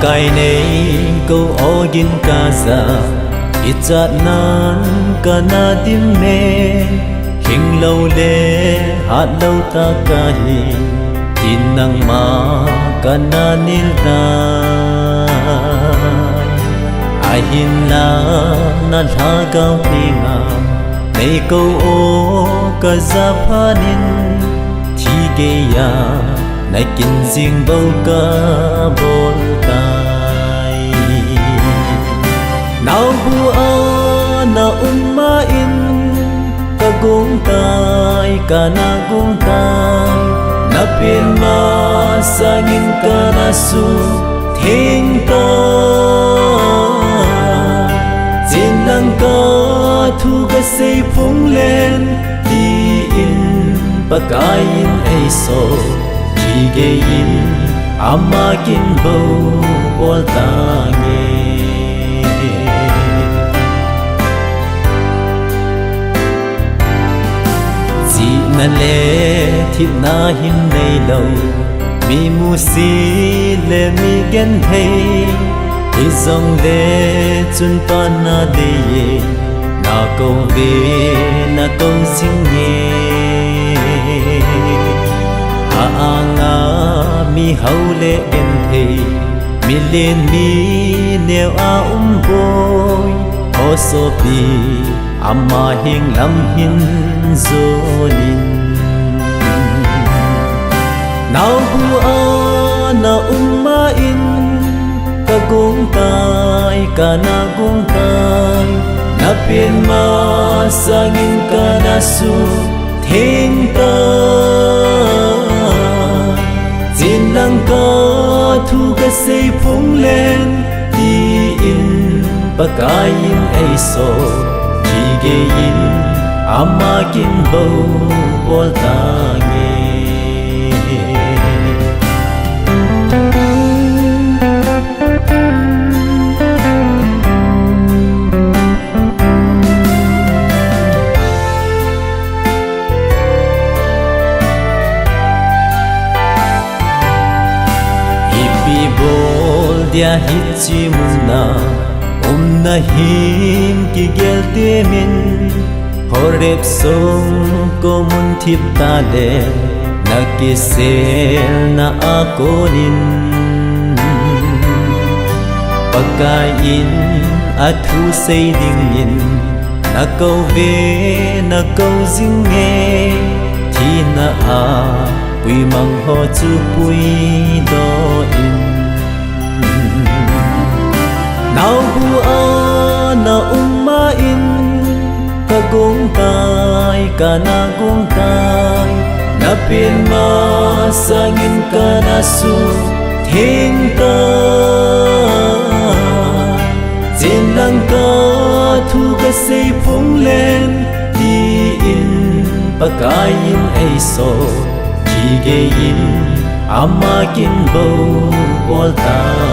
cái này câu ogin kaza itza nan kana dim me hình lâu le hát lâu ta kahi tin nang ma kana nil ahin na lagaw tinga nay câu o kazapanin thigeya nay kinzing bau ka boltai nào bua na in kagong tay kana gong tay na pin ma sangin kana su thing ta nang ka thu ka say phung lên đi in pakain ay so chigein amakin bo boltange si na le thip na hin nei lo mi mu si le mi gen thei izong le chun pa na de ye na ko ve na ko sing ye anga mi haule en the mi len mi neo a boy o so pi amma hing lam hin zolin now hu na in kagong tay kana gong tay na pin ma sangin kana su thing ta jin nang ka thu ka say phung lên đi in pakain ay so chigein amakin bo boltange dia hitchi munna na him ki gel temin horep song ko mun thip ta le na ki sel na akonin pakain athu sei ding in na câu ve na câu jing nghe thi na a quy mang ho chu pui do in nào bua na in kagong tay kana gong tay na pin ma sangin kana su thing ta jin nang ka thu ka say phung lên đi in pakain ay so chigein amakin bo bolta